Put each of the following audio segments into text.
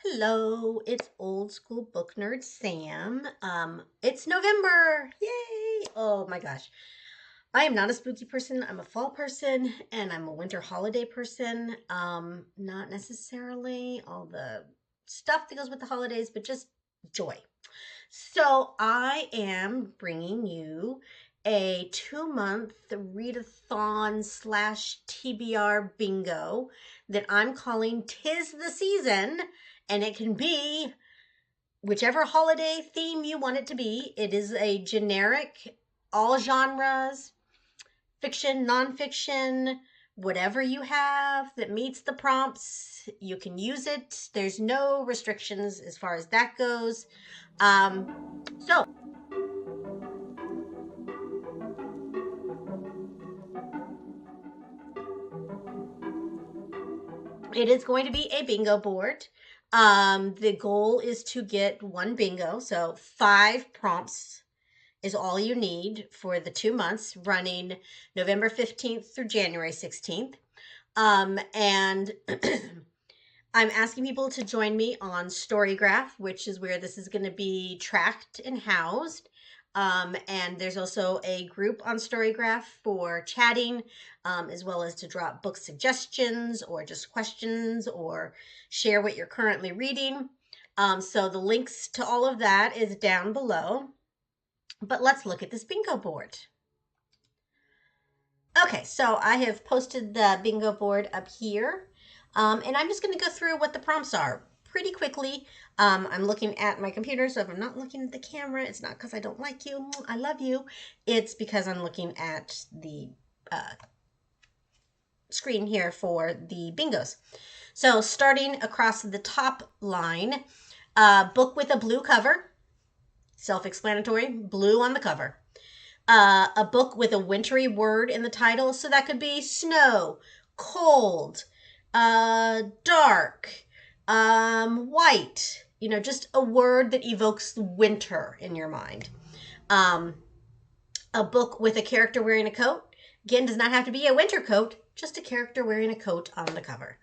Hello, it's old school book nerd Sam. It's November. Yay! Oh my gosh. I am not a spooky person. I'm a fall person and I'm a winter holiday person. Not necessarily all the stuff that goes with the holidays, but just joy. So I am bringing you a 2-month readathon slash TBR bingo that I'm calling Tis the Season. And it can be whichever holiday theme you want it to be. It is a generic, all genres, fiction, nonfiction, whatever you have that meets the prompts, you can use it. There's no restrictions as far as that goes. So it is going to be a bingo board. The goal is to get one bingo, so 5 prompts is all you need for the 2 months running November 15th through January 16th. And I'm asking people to join me on Storygraph, which is where this is going to be tracked and housed. And there's also a group on Storygraph for chatting, as well as to drop book suggestions or just questions or share what you're currently reading. So the links to all of that is down below. But let's look at this bingo board. Okay, so I have posted the bingo board up here. And I'm just going to go through what the prompts are pretty quickly. I'm looking at my computer, so if I'm not looking at the camera, it's not because I don't like you. I love you. It's because I'm looking at the screen here for the bingos. So starting across the top line, book with a blue cover. Self-explanatory, blue on the cover. A book with a wintry word in the title. So that could be snow, cold, dark, white. Just a word that evokes winter in your mind. A book with a character wearing a coat. Again, does not have to be a winter coat, just a character wearing a coat on the cover.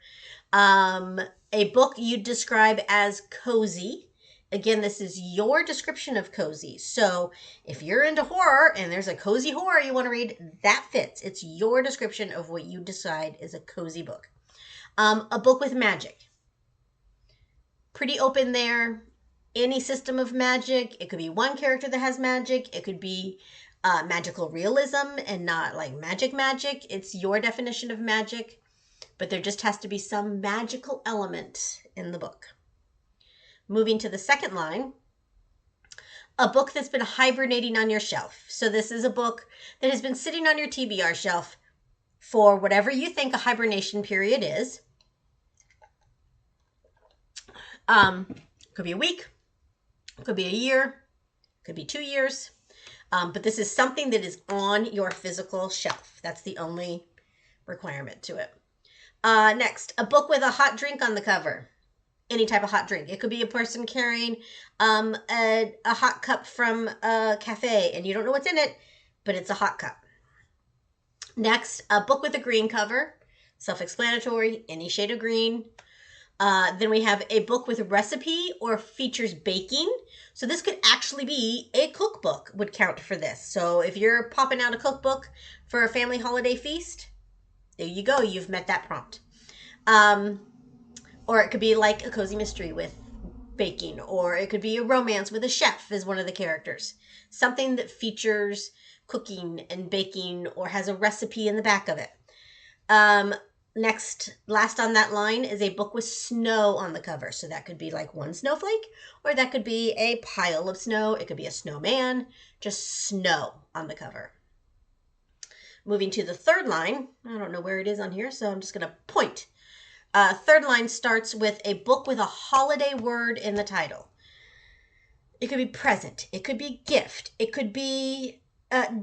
A book you describe as cozy. Again, this is your description of cozy. So if you're into horror and there's a cozy horror you want to read, that fits. It's your description of what you decide is a cozy book. A book with magic. Pretty open there. Any system of magic. It could be one character that has magic. It could be magical realism and not like magic. It's your definition of magic. But there just has to be some magical element in the book. Moving to the second line, a book that's been hibernating on your shelf. So this is a book that has been sitting on your TBR shelf for whatever you think a hibernation period is. Could be a week, could be a year, could be 2 years. But this is something that is on your physical shelf. That's the only requirement to it. Next, a book with a hot drink on the cover. Any type of hot drink. It could be a person carrying a hot cup from a cafe and you don't know what's in it, but it's a hot cup. Next, a book with a green cover. Self-explanatory, any shade of green. Then we have a book with a recipe or features baking. So this could actually be a cookbook would count for this. So if you're popping out a cookbook for a family holiday feast, there you go. You've met that prompt. Or it could be like a cozy mystery with baking, or it could be a romance with a chef as one of the characters. Something that features cooking and baking or has a recipe in the back of it. Last on that line is a book with snow on the cover. So that could be like one snowflake, or that could be a pile of snow. It could be a snowman, just snow on the cover. Moving to the third line, I don't know where it is on here, so I'm just going to point. Third line starts with a book with a holiday word in the title. It could be present. It could be gift. It could be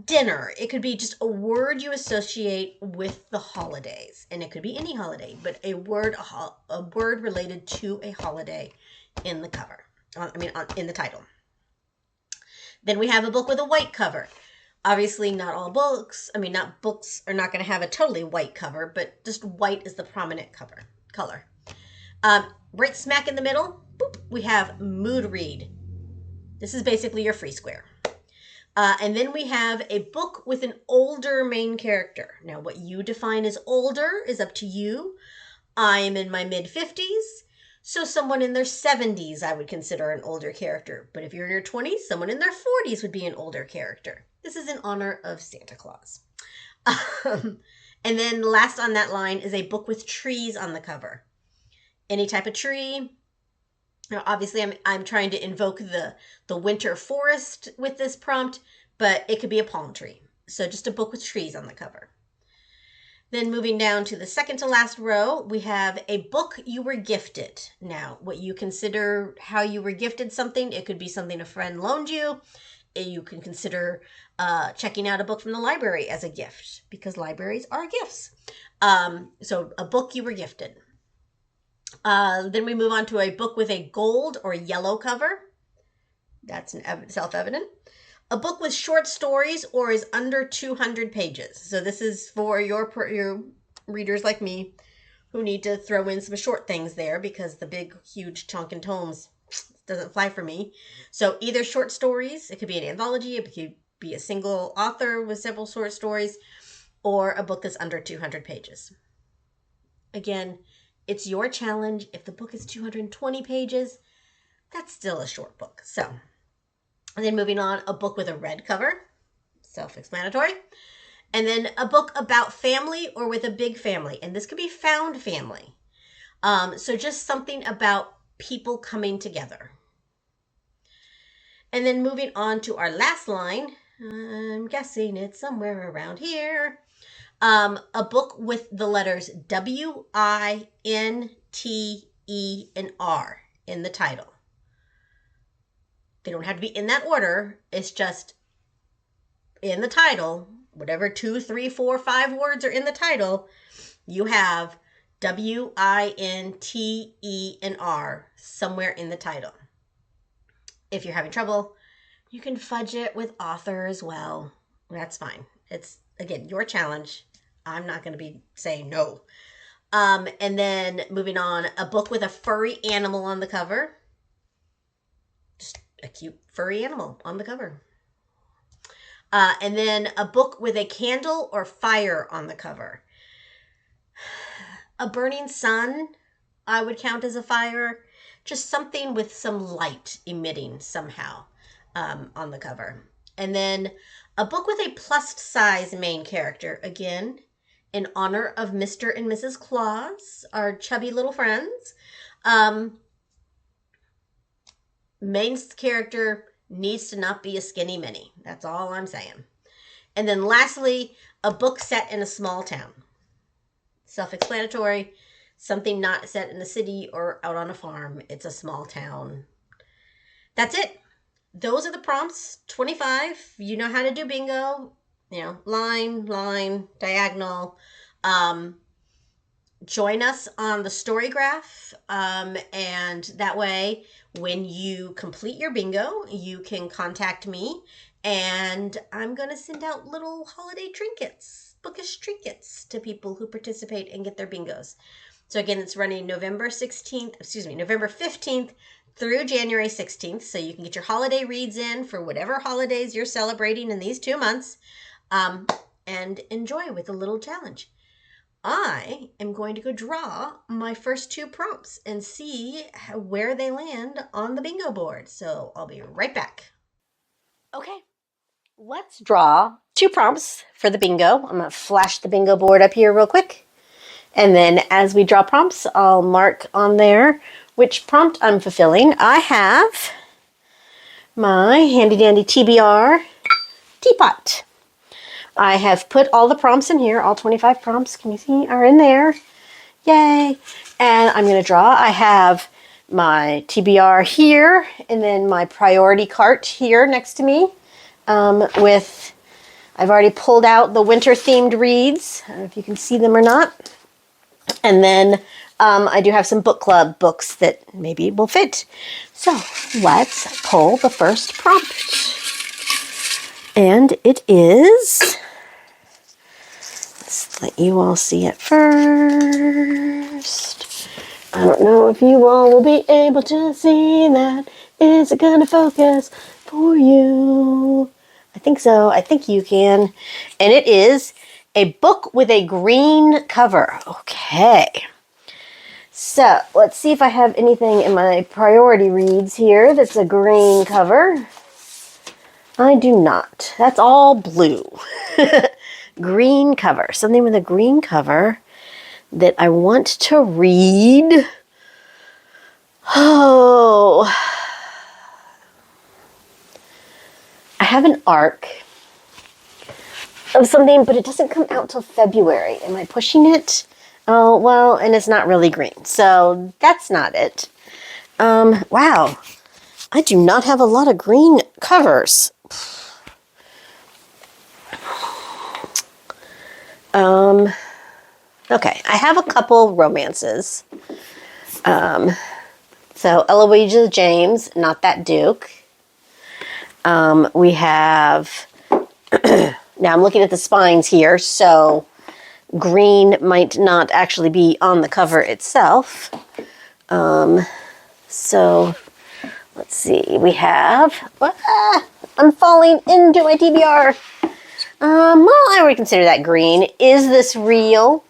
dinner. It could be just a word you associate with the holidays. And it could be any holiday, but a word related to a holiday in the cover. In the title. Then we have a book with a white cover. Obviously, not all books. Not books are not going to have a totally white cover, but just white is the prominent color. Right smack in the middle, we have Mood Read. This is basically your free square. And then we have a book with an older main character. Now, what you define as older is up to you. I am in my mid-50s, so someone in their 70s I would consider an older character. But if you're in your 20s, someone in their 40s would be an older character. This is in honor of Santa Claus. And then last on that line is a book with trees on the cover. Any type of tree. Now, obviously, I'm trying to invoke the winter forest with this prompt, but it could be a palm tree. So just a book with trees on the cover. Then moving down to the second to last row, we have a book you were gifted. Now, what you consider how you were gifted something, it could be something a friend loaned you. You can consider checking out a book from the library as a gift, because libraries are gifts. So a book you were gifted. Then we move on to a book with a gold or yellow cover. That's self-evident. A book with short stories or is under 200 pages. So this is for your readers like me who need to throw in some short things there because the big, huge chunkin' tomes doesn't fly for me. So either short stories, it could be an anthology, it could be a single author with several short stories, or a book that's under 200 pages. Again, it's your challenge. If the book is 220 pages, that's still a short book. So, and then moving on, a book with a red cover, self-explanatory. And then a book about family or with a big family. And this could be found family. So just something about people coming together. And then moving on to our last line, I'm guessing it's somewhere around here. A book with the letters W, I, N, T, E, and R in the title. They don't have to be in that order. It's just in the title, whatever 2, 3, 4, 5 words are in the title, you have W, I, N, T, E, and R somewhere in the title. If you're having trouble, you can fudge it with author as well. That's fine. It's, again, your challenge. I'm not going to be saying no. And then moving on, a book with a furry animal on the cover. Just a cute furry animal on the cover. And then a book with a candle or fire on the cover. A burning sun, I would count as a fire. Just something with some light emitting somehow on the cover. And then a book with a plus-size main character. Again, in honor of Mr. and Mrs. Claus, our chubby little friends. Main character needs to not be a skinny mini. That's all I'm saying. And then lastly, a book set in a small town. Self-explanatory. Something not set in a city or out on a farm. It's a small town. That's it. Those are the prompts. 25. You know how to do bingo. You know, line, diagonal. Join us on the Storygraph. And that way, when you complete your bingo, you can contact me. And I'm going to send out little holiday trinkets, bookish trinkets to people who participate and get their bingos. So again, it's running November 15th through January 16th. So you can get your holiday reads in for whatever holidays you're celebrating in these 2 months, and enjoy with a little challenge. I am going to go draw my first 2 prompts and see where they land on the bingo board. So I'll be right back. Okay, let's draw 2 prompts for the bingo. I'm going to flash the bingo board up here real quick. And then as we draw prompts, I'll mark on there which prompt I'm fulfilling. I have my handy dandy TBR teapot. I have put all the prompts in here. All 25 prompts, can you see, are in there. Yay. And I'm going to draw. I have my TBR here and then my priority cart here next to me with, I've already pulled out the winter themed reads. I don't know if you can see them or not. And then I do have some book club books that maybe will fit. So let's pull the first prompt. And it is, let's let you all see it first. I don't know if you all will be able to see that. Is it gonna focus for you? I think so. I think you can. And it is a book with a green cover. Okay. So let's see if I have anything in my priority reads here that's a green cover. I do not. That's all blue. Green cover. Something with a green cover that I want to read. Oh. I have an arc of something, but it doesn't come out till February. Am I pushing it? Oh, well, and it's not really green. So that's not it. Wow. I do not have a lot of green covers. Okay, I have a couple romances. So Eloisa James, Not That Duke. We have, now I'm looking at the spines here, so green might not actually be on the cover itself. So let's see, we have, I'm falling into my TBR. Well, I would consider that green. Is This Real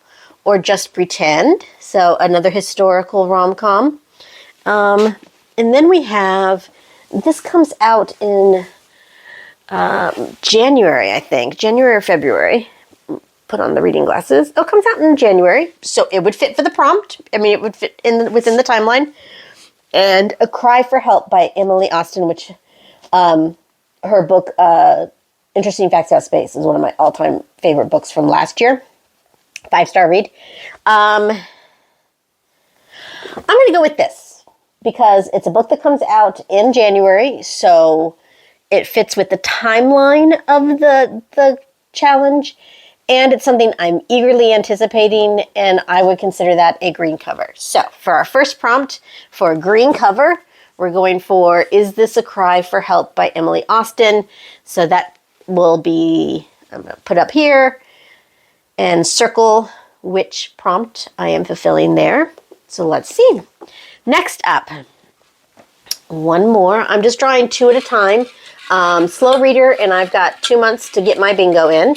or Just Pretend? So another historical rom-com. And then we have, this comes out in January, I think. January or February. Put on the reading glasses. Oh, it comes out in January. So it would fit for the prompt. I mean, it would fit within the timeline. And A Cry for Help by Emily Austin, which her book, Interesting Facts About Space, is one of my all-time favorite books from last year. 5-star read. I'm going to go with this because it's a book that comes out in January, so it fits with the timeline of the challenge, and it's something I'm eagerly anticipating, and I would consider that a green cover. So for our first prompt for a green cover, we're going for Is This a Cry for Help by Emily Austin. So that will be, I'm going to put up here and circle which prompt I am fulfilling there. So let's see. Next up, one more. I'm just drawing 2 at a time. Slow reader, and I've got 2 months to get my bingo in.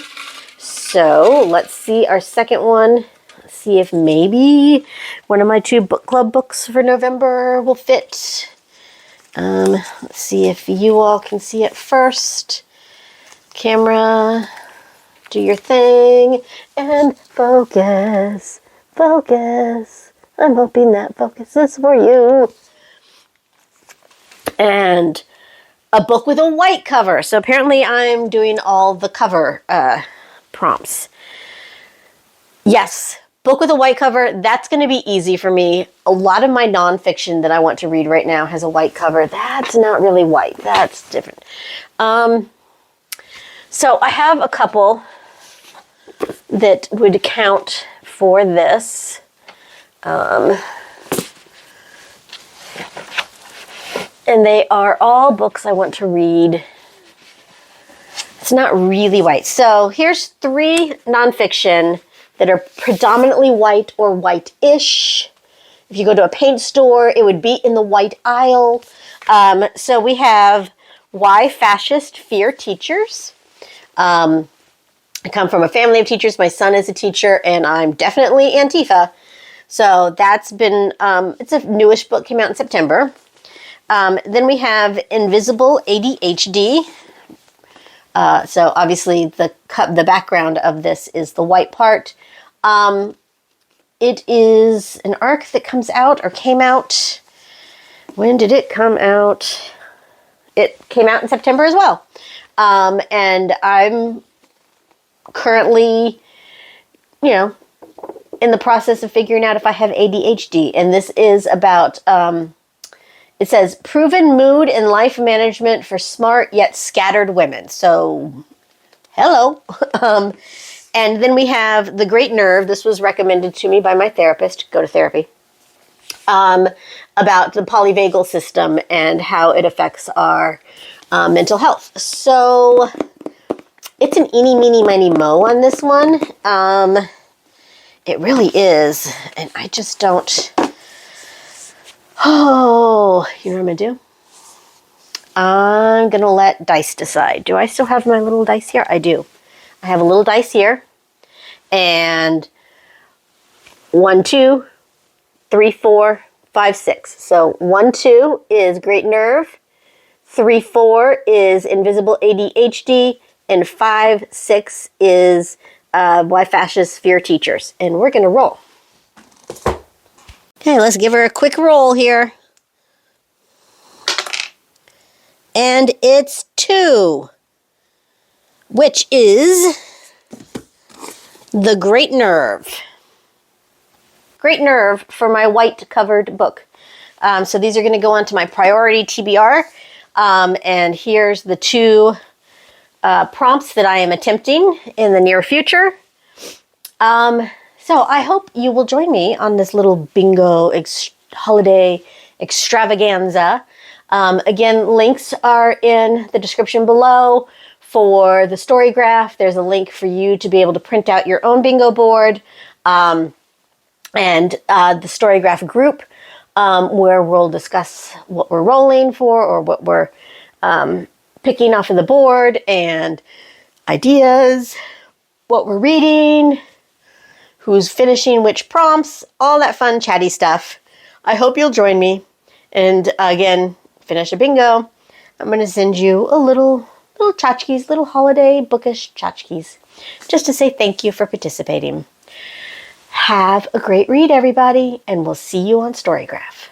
So let's see our second one. Let's see if maybe one of my 2 book club books for November will fit. Let's see if you all can see it first. Camera, do your thing, and focus, focus. I'm hoping that focuses for you. And a book with a white cover. So apparently I'm doing all the cover prompts. Yes, book with a white cover. That's going to be easy for me. A lot of my nonfiction that I want to read right now has a white cover. That's not really white. That's different. So I have a couple that would count for this. And they are all books I want to read. It's not really white. So here's 3 nonfiction that are predominantly white or white-ish. If you go to a paint store, it would be in the white aisle. So we have Why Fascists Fear Teachers. I come from a family of teachers. My son is a teacher, and I'm definitely Antifa. So that's been, it's a newish book, came out in September. Then we have Invisible ADHD. So obviously the background of this is the white part. It is an arc that comes out or came out. When did it come out? It came out in September as well. And I'm currently, in the process of figuring out if I have ADHD. And this is about, it says, proven mood and life management for smart yet scattered women. So, hello. And then we have The Great Nerve. This was recommended to me by my therapist. Go to therapy. About the polyvagal system and how it affects our mental health. So it's an eeny, meeny, miny, mo on this one. It really is. And I just don't Oh, you know what I'm going to do? I'm going to let dice decide. Do I still have my little dice here? I do. I have a little dice here. And 1, 2, 3, 4, 5, 6. So 1, 2 is Great Nerve. 3, 4 is Invisible ADHD. And 5, 6 is Why Fascists Fear Teachers. And we're going to roll. Okay, let's give her a quick roll here. And it's 2, which is the Great Nerve. Great Nerve for my white covered book. So these are going to go onto my priority TBR. And here's the 2 prompts that I am attempting in the near future. So I hope you will join me on this little bingo holiday extravaganza. Again, links are in the description below. For the Storygraph, there's a link for you to be able to print out your own bingo board. And the Storygraph group, where we'll discuss what we're rolling for or what we're picking off of the board and ideas, what we're reading, who's finishing which prompts, all that fun chatty stuff. I hope you'll join me. And again, finish a bingo. I'm going to send you a little tchotchkes, little holiday bookish tchotchkes, just to say thank you for participating. Have a great read, everybody, and we'll see you on Storygraph.